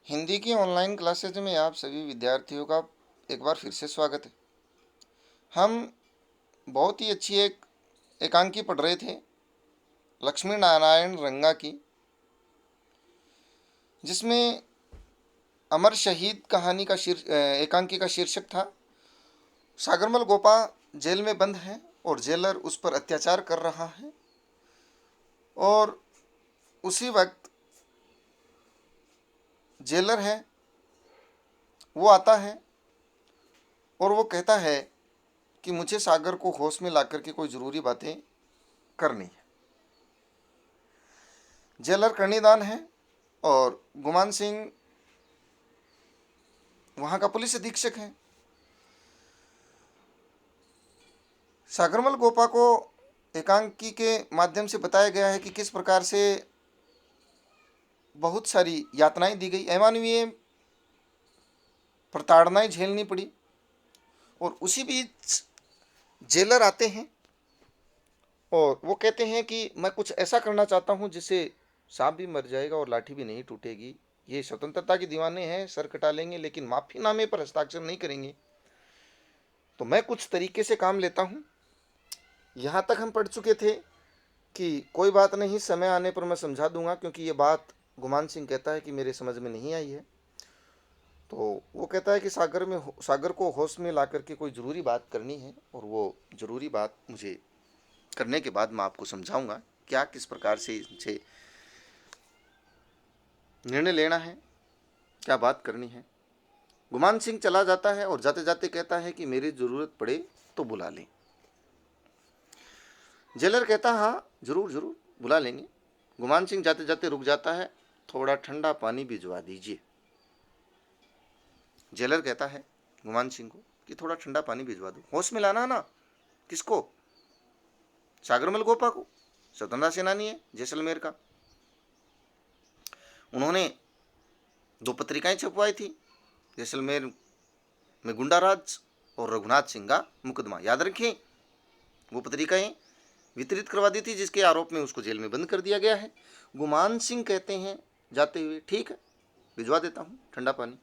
हिंदी की online classes में आप सभी विद्यार्थियों का एक बार फिर से स्वागत है। हम बहुत ही अच्छी एक एकांकी पढ़ रहे थे, लक्ष्मी नारायण रंगा की, जिसमें अमर शहीद कहानी का एकांकी का शीर्षक था सागरमल गोपा जेल में बंद है और जेलर उस पर अत्याचार कर रहा है। और उसी वक्त जेलर है वो आता है और वो कहता है कि मुझे सागर को होश में लाकर के कोई ज़रूरी बातें करनी है। जेलर कर्णीदान है और गुमान सिंह वहाँ का पुलिस अधीक्षक है। सागरमल गोपा को एकांकी के माध्यम से बताया गया है कि किस प्रकार से बहुत सारी यातनाएं दी गई, अमानवीय प्रताड़नाएं झेलनी पड़ी। और उसी बीच जेलर आते हैं और वो कहते हैं कि मैं कुछ ऐसा करना चाहता हूँ जिससे सांप भी मर जाएगा और लाठी भी नहीं टूटेगी। ये स्वतंत्रता के दीवाने हैं, सर कटा लेंगे लेकिन माफीनामे पर हस्ताक्षर नहीं करेंगे। तो मैं कुछ तरीके से काम लेता हूँ। यहाँ तक हम पढ़ चुके थे कि कोई बात नहीं, समय आने पर मैं समझा दूंगा, क्योंकि ये बात गुमान सिंह कहता है कि मेरे समझ में नहीं आई है। तो वो कहता है कि सागर को होश में ला करके कोई ज़रूरी बात करनी है और वो ज़रूरी बात मुझे करने के बाद मैं आपको समझाऊंगा क्या किस प्रकार से इनसे निर्णय लेना है, क्या बात करनी है। गुमान सिंह चला जाता है और जाते जाते कहता है कि मेरी ज़रूरत पड़े तो बुला लें। जेलर कहता हाँ ज़रूर ज़रूर बुला लेंगे। गुमान सिंह जाते जाते रुक जाता है, थोड़ा ठंडा पानी भिजवा दीजिए। जेलर कहता है गुमान सिंह को कि थोड़ा ठंडा पानी भिजवा दो। होश में लाना ना। किसको? सागरमल गोपा को। स्वतंत्रता सेनानी है जैसलमेर का। उन्होंने 2 पत्रिकाएं छपवाई थी, जैसलमेर में गुंडा राज और रघुनाथ सिंह का मुकदमा। याद रखें, वो पत्रिकाएं वितरित करवा दी थी जिसके आरोप में उसको जेल में बंद कर दिया गया है। गुमान सिंह कहते हैं जाते हुए, ठीक है भिजवा देता हूँ ठंडा पानी।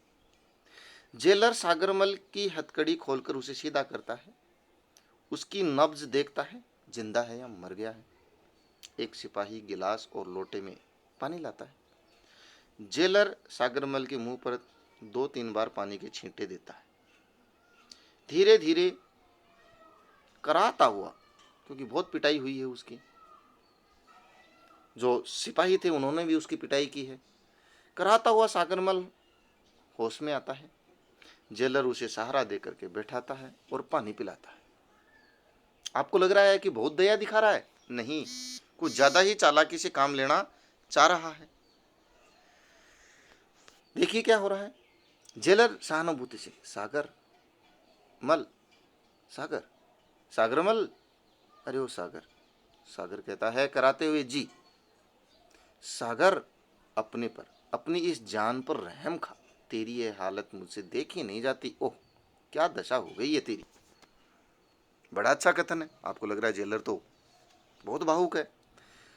जेलर सागरमल की हथकड़ी खोलकर उसे सीधा करता है, उसकी नब्ज देखता है, जिंदा है या मर गया है। एक सिपाही गिलास और लोटे में पानी लाता है। जेलर सागरमल के मुंह पर 2-3 बार पानी के छींटे देता है, धीरे धीरे कराहता हुआ, क्योंकि बहुत पिटाई हुई है उसकी। जो सिपाही थे उन्होंने भी उसकी पिटाई की है। कराहता हुआ सागरमल होश में आता है। जेलर उसे सहारा देकर के बैठाता है और पानी पिलाता है। आपको लग रहा है कि बहुत दया दिखा रहा है? नहीं, कुछ ज्यादा ही चालाकी से काम लेना चाह रहा है। देखिए क्या हो रहा है। जेलर सहानुभूति से सागर मल, सागर, सागरमल, अरे ओ सागर। सागर कहता है कराते हुए, जी। सागर, अपने पर, अपनी इस जान पर रहम खा। तेरी ये हालत मुझसे देखी नहीं जाती। ओह क्या दशा हो गई है तेरी। बड़ा अच्छा कथन है। आपको लग रहा है जेलर तो बहुत भावुक है।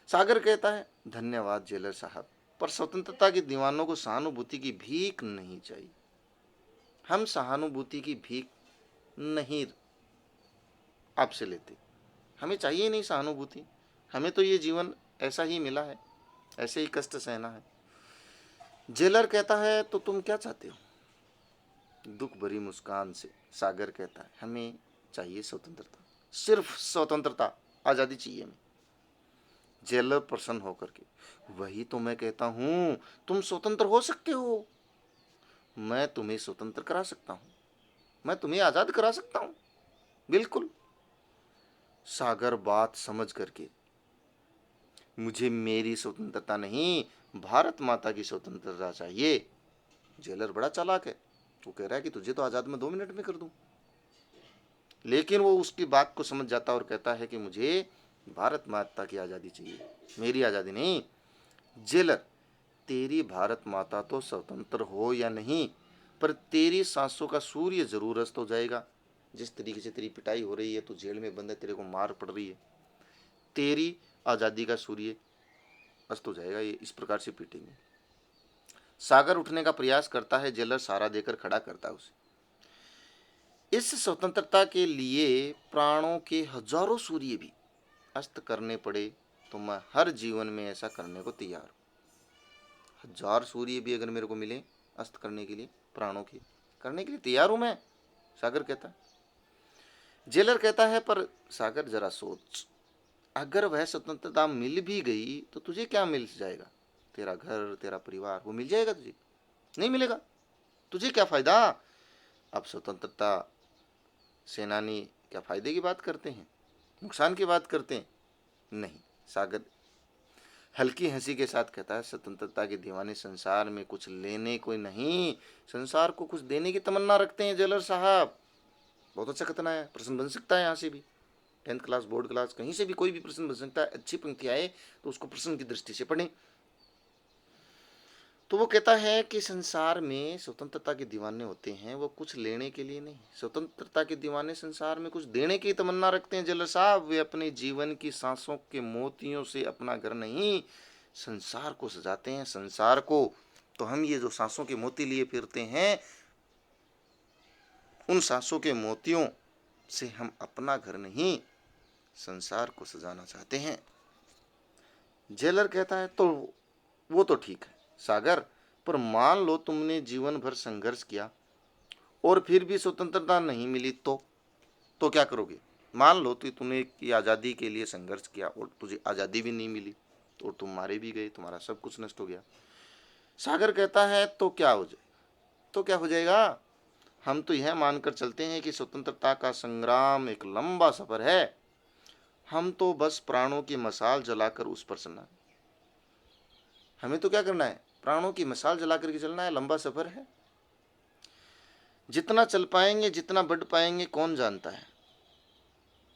सागर कहता है धन्यवाद जेलर साहब, पर स्वतंत्रता के दीवानों को सहानुभूति की भीख नहीं चाहिए। हम सहानुभूति की भीख नहीं आपसे लेते। हमें चाहिए नहीं सहानुभूति। हमें तो ये जीवन ऐसा ही मिला है, ऐसे ही कष्ट सहना है। जेलर कहता है तो तुम क्या चाहते हो? दुख भरी मुस्कान से सागर कहता है हमें चाहिए स्वतंत्रता, सिर्फ स्वतंत्रता, आजादी चाहिए हमें। जेलर प्रसन्न होकर के, वही तो मैं कहता हूं, तुम स्वतंत्र हो सकते हो। मैं तुम्हें स्वतंत्र करा सकता हूं, मैं तुम्हें आजाद करा सकता हूं, बिल्कुल। सागर बात समझ करके, मुझे मेरी स्वतंत्रता नहीं, भारत माता की स्वतंत्रता चाहिए। जेलर बड़ा चालाक है। वो कह रहा है कि तुझे तो आजाद मैं 2 मिनट में कर दूं, लेकिन वो उसकी बात को समझ जाता और कहता है कि मुझे भारत माता की आज़ादी चाहिए, मेरी आज़ादी नहीं। जेलर, तेरी भारत माता तो स्वतंत्र हो या नहीं, पर तेरी सांसों का सूर्य जरूर अस्त हो जाएगा। जिस तरीके से तेरी पिटाई हो रही है, तू जेल में बंद है, तेरे को मार पड़ रही है, तेरी आज़ादी का सूर्य अस्त हो जाएगा ये इस प्रकार से पीटेंगे। सागर उठने का प्रयास करता है, जेलर सहारा देकर खड़ा करता है उसे। इस स्वतंत्रता के लिए प्राणों के हजारों सूर्य भी अस्त करने पड़े तो मैं हर जीवन में ऐसा करने को तैयार हूं। हजार सूर्य भी अगर मेरे को मिले अस्त करने के लिए, प्राणों के करने के लिए तैयार हूं मैं, सागर कहता है। जेलर कहता है पर सागर जरा सोच, अगर वह स्वतंत्रता मिल भी गई तो तुझे क्या मिल जाएगा? तेरा घर, तेरा परिवार, वो मिल जाएगा तुझे? नहीं मिलेगा। तुझे क्या फायदा? अब स्वतंत्रता सेनानी क्या फायदे की बात करते हैं, नुकसान की बात करते हैं? नहीं। सागर हल्की हंसी के साथ कहता है, स्वतंत्रता के दीवाने संसार में कुछ लेने को नहीं, संसार को कुछ देने की तमन्ना रखते हैं जेलर साहब। बहुत अच्छा कथन है, प्रश्न बन सकता है यहाँ से भी, 10th क्लास, बोर्ड क्लास, कहीं से भी कोई भी प्रश्न बन सकता है। अच्छी पंक्ति आए तो उसको प्रश्न की दृष्टि से पढ़ें। तो वो कहता है कि संसार में स्वतंत्रता के दीवाने होते हैं वो कुछ लेने के लिए नहीं, स्वतंत्रता के दीवाने संसार में कुछ देने की तमन्ना रखते हैं जेलर साहब। वे अपने जीवन की सांसों के मोतियों से अपना घर नहीं, संसार को सजाते हैं, संसार को। तो हम ये जो सांसों के मोती लिए फिरते हैं, उन सांसों के मोतियों से हम अपना घर नहीं, संसार को सजाना चाहते हैं। जेलर कहता है तो वो तो ठीक है सागर, पर मान लो तुमने जीवन भर संघर्ष किया और फिर भी स्वतंत्रता नहीं मिली तो क्या करोगे? मान लो तो तुमने की आज़ादी के लिए संघर्ष किया और तुझे आज़ादी भी नहीं मिली और तुम मारे भी गए, तुम्हारा सब कुछ नष्ट हो गया। सागर कहता है तो क्या हो जाए, तो क्या हो जाएगा? हम तो यह मानकर चलते हैं कि स्वतंत्रता का संग्राम एक लंबा सफर है, हम तो बस प्राणों की मशाल जलाकर उस पर चलना है। हमें तो क्या करना है? प्राणों की मशाल जला करके चलना है, लंबा सफर है। जितना चल पाएंगे, जितना बढ़ पाएंगे, कौन जानता है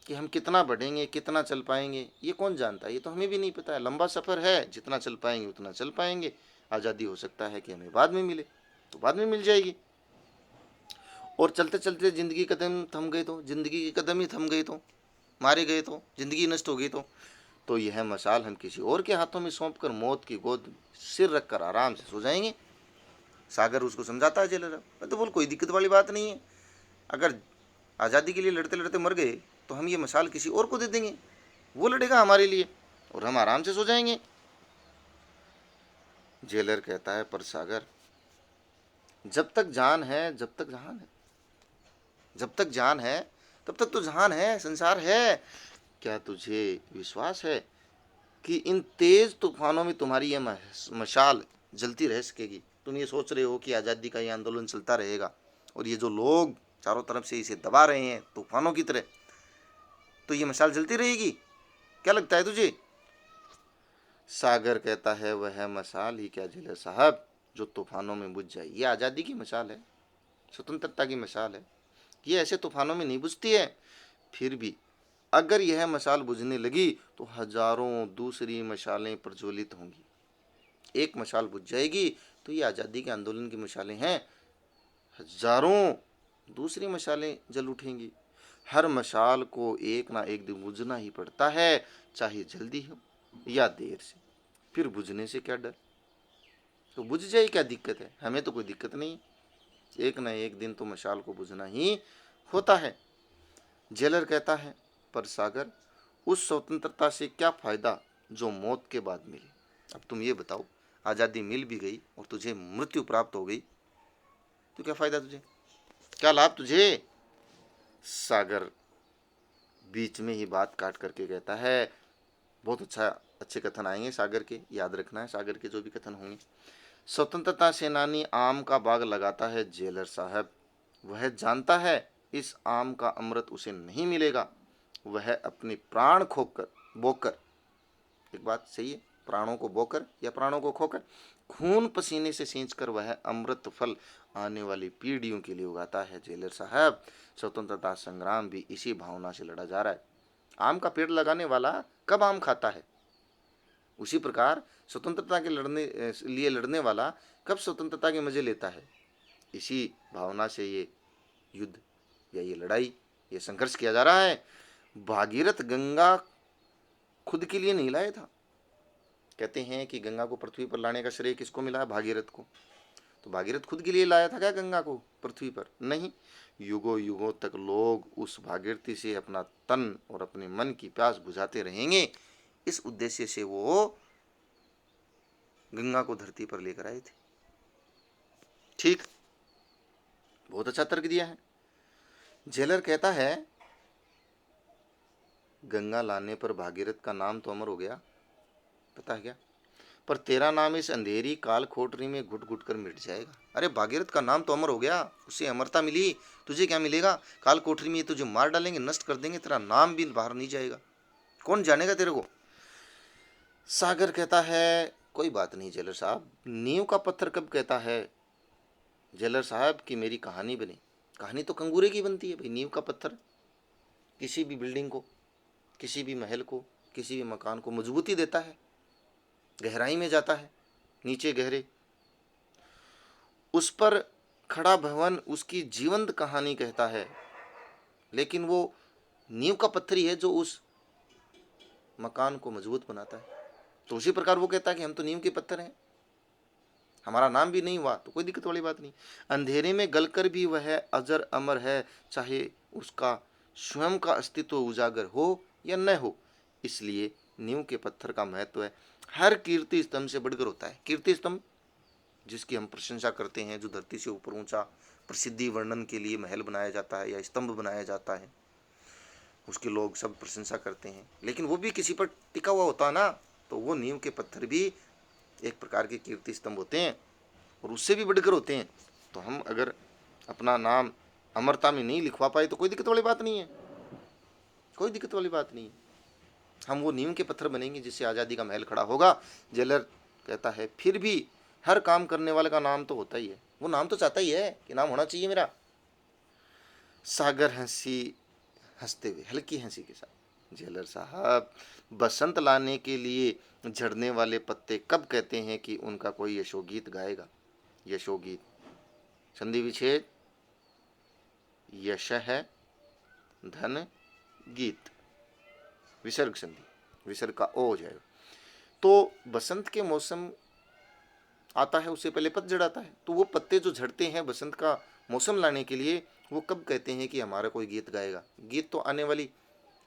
कि हम कितना बढ़ेंगे, कितना चल पाएंगे, ये कौन जानता है? ये तो हमें भी नहीं पता है। लंबा सफर है, जितना चल पाएंगे उतना चल पाएंगे। आज़ादी हो सकता है कि हमें बाद में मिले, तो बाद में मिल जाएगी। और चलते चलते जिंदगी कदम थम गई तो, जिंदगी के कदम ही थम गए तो, मारे गए तो, जिंदगी नष्ट हो गई तो यह मशाल हम किसी और के हाथों में सौंप कर मौत की गोद सिर रखकर आराम से सो जाएंगे। सागर उसको समझाता है जेलर, तो बोल कोई दिक्कत वाली बात नहीं है, अगर आज़ादी के लिए लड़ते लड़ते मर गए तो हम ये मशाल किसी और को दे देंगे, वो लड़ेगा हमारे लिए और हम आराम से सो जाएंगे। जेलर कहता है पर सागर, जब तक जान है, जब तक जहान है, जब तक जान है तब तक तो जहान है, संसार है। क्या तुझे विश्वास है कि इन तेज तूफानों में तुम्हारी यह मशाल जलती रह सकेगी? तुम ये सोच रहे हो कि आज़ादी का ये आंदोलन चलता रहेगा और ये जो लोग चारों तरफ से इसे दबा रहे हैं तूफानों की तरह, तो ये मशाल जलती रहेगी? क्या लगता है तुझे? सागर कहता है वह मशाल ही क्या जेलर साहब जो तूफानों में बुझ जाए। ये आज़ादी की मशाल है, स्वतंत्रता की मशाल है, ये ऐसे तूफानों में नहीं बुझती है। फिर भी अगर यह मशाल बुझने लगी तो हजारों दूसरी मशालें प्रज्वलित होंगी। एक मशाल बुझ जाएगी तो ये आज़ादी के आंदोलन की मशालें हैं, हजारों दूसरी मशालें जल उठेंगी। हर मशाल को एक ना एक दिन बुझना ही पड़ता है, चाहे जल्दी हो या देर से। फिर बुझने से क्या डर, तो बुझ जाए, क्या दिक्कत है? हमें तो कोई दिक्कत नहीं, एक ना एक दिन तो मशाल को बुझना ही होता है। जेलर कहता है पर सागर, उस स्वतंत्रता से क्या फायदा जो मौत के बाद मिले? अब तुम ये बताओ, आज़ादी मिल भी गई और तुझे मृत्यु प्राप्त हो गई तो क्या फायदा तुझे, क्या लाभ तुझे? सागर बीच में ही बात काट करके कहता है, बहुत अच्छे कथन आएंगे सागर के, याद रखना है सागर के जो भी कथन होंगे। स्वतंत्रता सेनानी आम का बाग लगाता है जेलर साहब, वह जानता है इस आम का अमृत उसे नहीं मिलेगा, वह अपने प्राण खोकर बोकर, एक बात सही है, प्राणों को बोकर या प्राणों को खोकर, खून पसीने से सींचकर वह अमृत फल आने वाली पीढ़ियों के लिए उगाता है जेलर साहब। स्वतंत्रता संग्राम भी इसी भावना से लड़ा जा रहा है। आम का पेड़ लगाने वाला कब आम खाता है, उसी प्रकार स्वतंत्रता के लिए लड़ने वाला कब स्वतंत्रता के मजे लेता है। इसी भावना से ये युद्ध या ये लड़ाई, ये संघर्ष किया जा रहा है। भागीरथ गंगा खुद के लिए नहीं लाया था, कहते हैं कि गंगा को पृथ्वी पर लाने का श्रेय किसको मिला है? भागीरथ को। तो भागीरथ खुद के लिए लाया था क्या गंगा को पृथ्वी पर? नहीं, युगों युगों तक लोग उस भागीरथी से अपना तन और अपने मन की प्यास बुझाते रहेंगे, इस उद्देश्य से वो गंगा को धरती पर लेकर आए थे। ठीक, बहुत अच्छा तर्क दिया है। जेलर कहता है गंगा लाने पर भागीरथ का नाम तो अमर हो गया, पता है क्या? पर तेरा नाम इस अंधेरी काल कोठरी में घुट घुट कर मिट जाएगा। अरे भागीरथ का नाम तो अमर हो गया, उसे अमरता मिली, तुझे क्या मिलेगा? काल कोठरी में तुझे मार डालेंगे, नष्ट कर देंगे, तेरा नाम भी बाहर नहीं जाएगा, कौन जानेगा तेरे को? सागर कहता है कोई बात नहीं जेलर साहब, नींव का पत्थर कब कहता है जेलर साहब कि मेरी कहानी बने? कहानी तो कंगूरे की बनती है भाई। नींव का पत्थर किसी भी बिल्डिंग को, किसी भी महल को, किसी भी मकान को मजबूती देता है, गहराई में जाता है, नीचे गहरे। उस पर खड़ा भवन उसकी जीवंत कहानी कहता है, लेकिन वो नींव का पत्थर ही है जो उस मकान को मजबूत बनाता है। तो उसी प्रकार वो कहता है कि हम तो नींव के पत्थर हैं, हमारा नाम भी नहीं हुआ तो कोई दिक्कत वाली बात नहीं। अंधेरे में गलकर भी वह अजर अमर है, चाहे उसका स्वयं का अस्तित्व उजागर हो या न हो। इसलिए नींव के पत्थर का महत्व है हर कीर्ति स्तंभ से बढ़कर होता है। कीर्ति स्तंभ जिसकी हम प्रशंसा करते हैं, जो धरती से ऊपर ऊंचा प्रसिद्धि वर्णन के लिए महल बनाया जाता है या स्तंभ बनाया जाता है, उसके लोग सब प्रशंसा करते हैं, लेकिन वो भी किसी पर टिका हुआ होता है ना। तो वो नींव के पत्थर भी एक प्रकार के कीर्ति स्तंभ होते हैं और उससे भी बढ़कर होते हैं। तो हम अगर अपना नाम अमरता में नहीं लिखवा पाए तो कोई दिक्कत वाली बात नहीं है, कोई दिक्कत वाली बात नहीं है। हम वो नींव के पत्थर बनेंगे जिससे आज़ादी का महल खड़ा होगा। जेलर कहता है फिर भी हर काम करने वाले का नाम तो होता ही है, वो नाम तो चाहता ही है कि नाम होना चाहिए मेरा। सागर हंसी, हंसते हुए हल्की हंसी के साथ, जेलर साहब बसंत लाने के लिए झड़ने वाले पत्ते कब कहते हैं कि उनका कोई यशोगीत गाएगा? यशोगीत, संधि विच्छेद, यश है धन गीत, विसर्ग संधि, विसर्ग का ओ हो जाएगा। तो बसंत के मौसम आता है, उससे पहले पतझड़ आता है, तो वो पत्ते जो झड़ते हैं बसंत का मौसम लाने के लिए, वो कब कहते हैं कि हमारा कोई गीत गाएगा? गीत तो आने वाली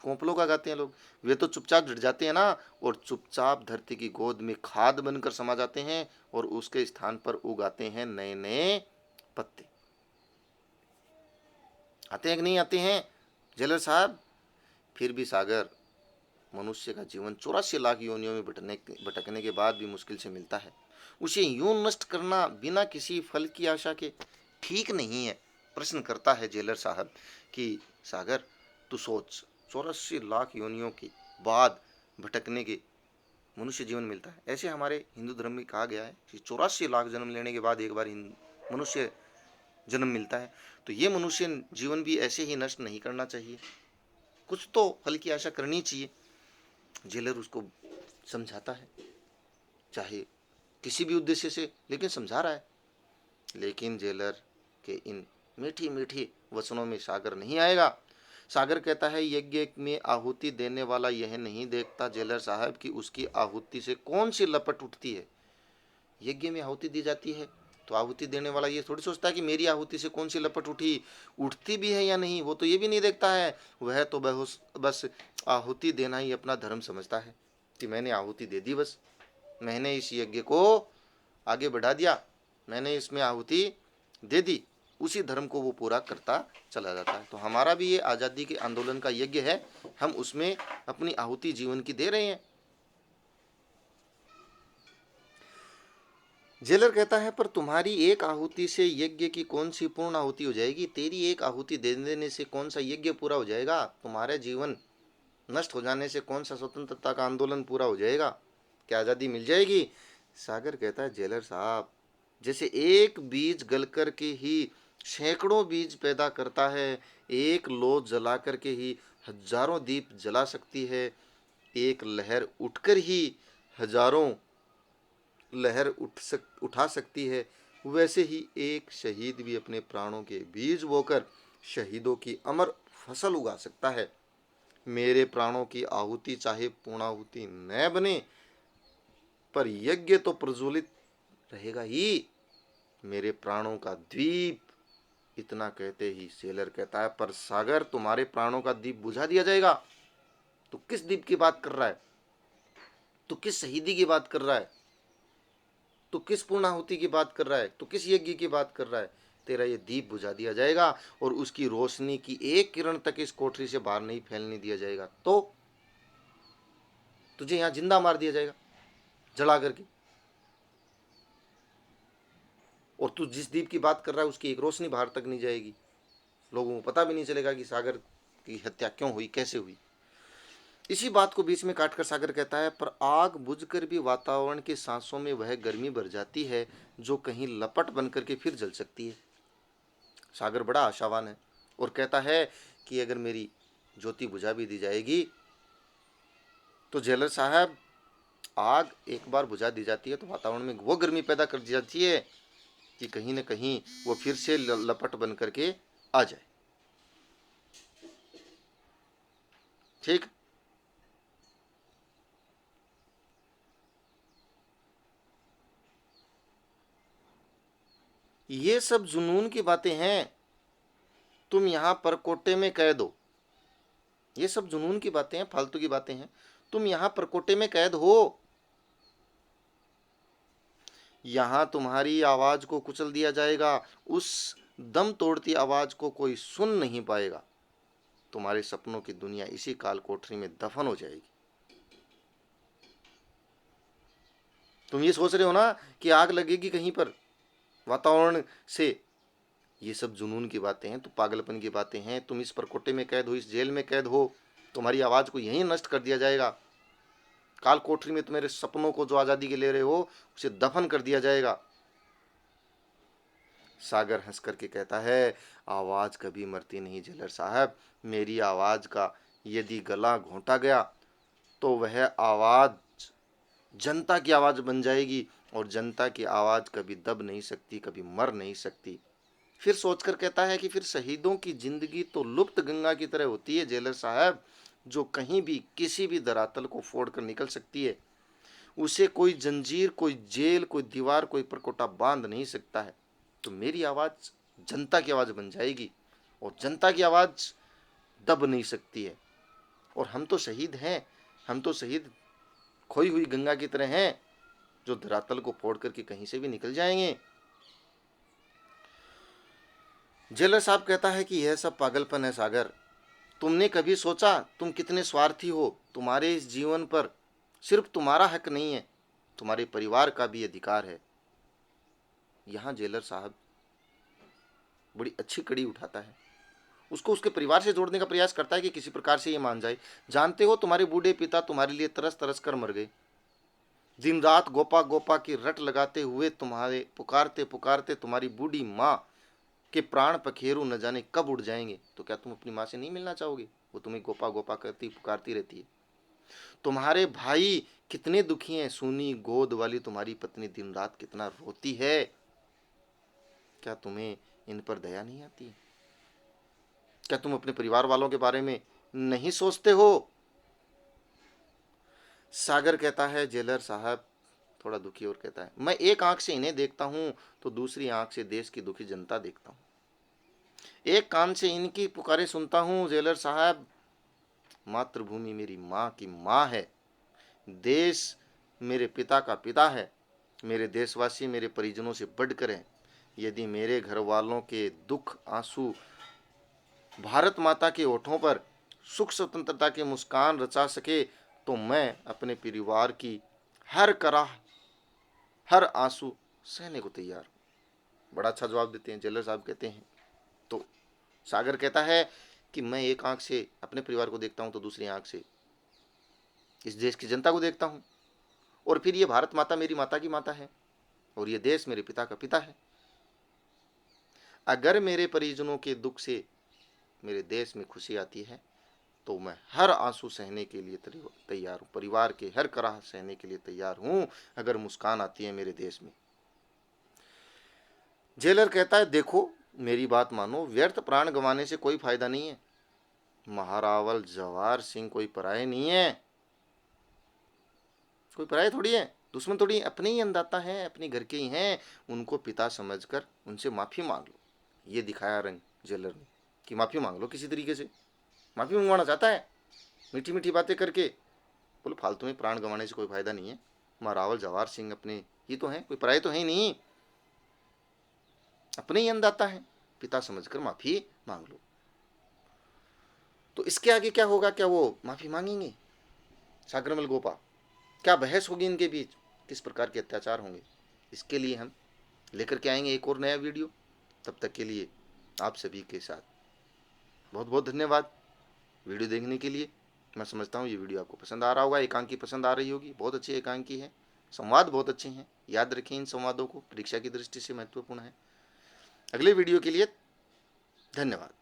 कोंपलों का गाते हैं लोग, वे तो चुपचाप झड़ जाते हैं ना, और चुपचाप धरती की गोद में खाद बनकर समा जाते हैं और उसके स्थान पर उगाते हैं नए नए पत्ते। आते हैं कि नहीं आते हैं जेलर साहब? फिर भी सागर, मनुष्य का जीवन 84 लाख योनियों में भटकने के बाद भी मुश्किल से मिलता है। उसे यूं नष्ट करना बिना किसी फल की आशा के ठीक नहीं है। प्रश्न करता है जेलर साहब कि सागर तू सोच, 84 लाख योनियों के बाद भटकने के मनुष्य जीवन मिलता है। ऐसे हमारे हिंदू धर्म में कहा गया है कि 84 लाख जन्म लेने के बाद एक बार मनुष्य जन्म मिलता है। तो ये मनुष्य जीवन भी ऐसे ही नष्ट नहीं करना चाहिए, कुछ तो फल की आशा करनी चाहिए। जेलर उसको समझाता है, चाहे किसी भी उद्देश्य से, लेकिन समझा रहा है। लेकिन जेलर के इन मीठी मीठी वचनों में सागर नहीं आएगा। सागर कहता है यज्ञ में आहुति देने वाला यह नहीं देखता जेलर साहब कि उसकी आहुति से कौन सी लपट उठती है। यज्ञ में आहुति दी जाती है तो आहुति देने वाला ये थोड़ी सोचता है कि मेरी आहुति से कौन सी लपट उठती भी है या नहीं, वो तो ये भी नहीं देखता है। वह तो बस आहुति देना ही अपना धर्म समझता है कि मैंने आहुति दे दी, बस मैंने इस यज्ञ को आगे बढ़ा दिया, मैंने इसमें आहुति दे दी, उसी धर्म को वो पूरा करता चला जाता है। तो हमारा भी ये आज़ादी के आंदोलन का यज्ञ है, हम उसमें अपनी आहुति जीवन की दे रहे हैं। जेलर कहता है पर तुम्हारी एक आहुति से यज्ञ की कौन सी पूर्ण आहुति हो जाएगी? तेरी एक आहुति दे देने से कौन सा यज्ञ पूरा हो जाएगा? तुम्हारे जीवन नष्ट हो जाने से कौन सा स्वतंत्रता का आंदोलन पूरा हो जाएगा? क्या आज़ादी मिल जाएगी? सागर कहता है जेलर साहब, जैसे एक बीज गल कर के ही सैकड़ों बीज पैदा करता है, एक लो जला कर के ही हजारों दीप जला सकती है, एक लहर उठकर ही हजारों लहर उठा सकती है, वैसे ही एक शहीद भी अपने प्राणों के बीज बोकर शहीदों की अमर फसल उगा सकता है। मेरे प्राणों की आहुति चाहे पूर्णाहुति न बने, पर यज्ञ तो प्रज्वलित रहेगा ही, मेरे प्राणों का दीप। इतना कहते ही सेलर कहता है, पर सागर तुम्हारे प्राणों का दीप बुझा दिया जाएगा। तू किस दीप की बात कर रहा है? तू किस शहीदी की बात कर रहा है? तू किस पूर्णाहुति की बात कर रहा है? तू किस यज्ञ की बात कर रहा है? तेरा ये दीप बुझा दिया जाएगा और उसकी रोशनी की एक किरण तक इस कोठरी से बाहर नहीं फैलने दिया जाएगा, तो तुझे यहां जिंदा मार दिया जाएगा जला करके। और तू जिस दीप की बात कर रहा है उसकी एक रोशनी बाहर तक नहीं जाएगी, लोगों को पता भी नहीं चलेगा कि सागर की हत्या क्यों हुई, कैसे हुई। इसी बात को बीच में काटकर सागर कहता है, पर आग बुझकर भी वातावरण की सांसों में वह गर्मी भर जाती है जो कहीं लपट बनकर के फिर जल सकती है। सागर बड़ा आशावान है और कहता है कि अगर मेरी ज्योति बुझा भी दी जाएगी तो जेलर साहब, आग एक बार बुझा दी जाती है तो वातावरण में वो गर्मी पैदा कर दी जाती है कि कहीं न कहीं वो फिर से लपट बन करके आ जाए। ठीक। ये सब जुनून की बातें हैं, तुम यहां परकोटे में कैद हो। ये सब जुनून की बातें हैं, फालतू की बातें हैं। तुम यहां परकोटे में कैद हो, यहां तुम्हारी आवाज को कुचल दिया जाएगा, उस दम तोड़ती आवाज को कोई सुन नहीं पाएगा। तुम्हारे सपनों की दुनिया इसी काल कोठरी में दफन हो जाएगी। तुम ये सोच रहे हो ना कि आग लगेगी कहीं पर वातावरण से, ये सब जुनून की बातें हैं, तो पागलपन की बातें हैं। तुम इस परकोटे में कैद हो, इस जेल में कैद हो, तुम्हारी आवाज को यहीं नष्ट कर दिया जाएगा। काल कोठरी में तुम्हारे सपनों को जो आजादी के ले रहे हो उसे दफन कर दिया जाएगा। सागर हंस करके कहता है, आवाज कभी मरती नहीं जेलर साहब। मेरी आवाज का यदि गला घोंटा गया तो वह आवाज जनता की आवाज बन जाएगी, और जनता की आवाज कभी दब नहीं सकती, कभी मर नहीं सकती। फिर सोचकर कहता है कि फिर शहीदों की जिंदगी तो लुप्त गंगा की तरह होती है जेलर साहब, जो कहीं भी किसी भी धरातल को फोड़ कर निकल सकती है। उसे कोई जंजीर, कोई जेल, कोई दीवार, कोई परकोटा बांध नहीं सकता है। तो मेरी आवाज जनता की आवाज बन जाएगी और जनता की आवाज दब नहीं सकती है। और हम तो शहीद हैं, हम तो शहीद खोई हुई गंगा की तरह हैं, जो धरातल को फोड़ करके कहीं से भी निकल जाएंगे। जेलर साहब कहता है कि यह सब पागलपन है सागर। तुमने कभी सोचा तुम कितने स्वार्थी हो? तुम्हारे इस जीवन पर सिर्फ तुम्हारा हक नहीं है, तुम्हारे परिवार का भी अधिकार है। यहां जेलर साहब बड़ी अच्छी कड़ी उठाता है, उसको उसके परिवार से जोड़ने का प्रयास करता है कि किसी प्रकार से ये मान जाए। जानते हो, तुम्हारे बूढ़े पिता तुम्हारे लिए तरस तरस कर मर गए। दिन रात गोपा गोपा की रट लगाते हुए तुम्हारे पुकारते पुकारते तुम्हारी बूढ़ी माँ के प्राण पखेरु न जाने कब उड़ जाएंगे। तो क्या तुम अपनी माँ से नहीं मिलना चाहोगे? वो तुम्हें गोपा गोपा करती पुकारती रहती है। तुम्हारे भाई कितने दुखी हैं, सूनी गोद वाली तुम्हारी पत्नी दिन रात कितना रोती है। क्या तुम्हें इन पर दया नहीं आती? क्या तुम अपने परिवार वालों के बारे में नहीं सोचते हो? सागर कहता है, जेलर साहब थोड़ा दुखी और कहता है, मैं एक आंख से इन्हें देखता हूं तो दूसरी आंख से देश की दुखी जनता देखता हूं। एक कान से इनकी पुकारे सुनता हूं जेलर साहब, मातृभूमि मेरी माँ की माँ है, देश मेरे पिता का पिता है, मेरे देशवासी मेरे परिजनों से बढ़कर हैं। यदि मेरे घर वालों के दुख आंसू भारत माता के ओठों पर सुख स्वतंत्रता की मुस्कान रचा सके तो मैं अपने परिवार की हर कराह, हर आंसू सहने को तैयार हूं। बड़ा अच्छा जवाब देते हैं जेलर साहब। कहते हैं तो सागर कहता है कि मैं एक आंख से अपने परिवार को देखता हूं तो दूसरी आंख से इस देश की जनता को देखता हूं, और फिर ये भारत माता मेरी माता की माता है और ये देश मेरे पिता का पिता है। अगर मेरे परिजनों के दुख से मेरे देश में खुशी आती है तो मैं हर आंसू सहने के लिए तैयार हूं, परिवार के हर कराह सहने के लिए तैयार हूं अगर मुस्कान आती है मेरे देश में। जेलर कहता है, देखो मेरी बात मानो, व्यर्थ प्राण गंवाने से कोई फायदा नहीं है। महारावल जवाहर सिंह कोई पराये नहीं है, कोई पराये थोड़ी है। दुश्मन थोड़ी अपने ही अन्नदाता हैं, अपने घर के ही हैं, उनको पिता समझकर उनसे माफ़ी मांग लो। ये दिखाया रंग जेलर ने कि माफ़ी मांग लो किसी तरीके से। माफ़ी मंगवाना चाहता है मीठी मीठी बातें करके। बोलो फालतू में प्राण गंवाने से कोई फायदा नहीं है। रावल जवाहर सिंह अपने ही तो हैं, कोई पराये तो है ही नहीं, अपने ही अन्नदाता है, पिता समझकर माफ़ी मांग लो। तो इसके आगे क्या होगा? क्या वो माफ़ी मांगेंगे सागरमल गोपा? क्या बहस होगी इनके बीच? किस प्रकार के अत्याचार होंगे? इसके लिए हम लेकर के आएंगे एक और नया वीडियो। तब तक के लिए आप सभी के साथ बहुत बहुत धन्यवाद वीडियो देखने के लिए। मैं समझता हूँ ये वीडियो आपको पसंद आ रहा होगा, एकांकी पसंद आ रही होगी। बहुत अच्छी एकांकी है, संवाद बहुत अच्छे हैं, याद रखें इन संवादों को, परीक्षा की दृष्टि से महत्वपूर्ण है। अगले वीडियो के लिए धन्यवाद।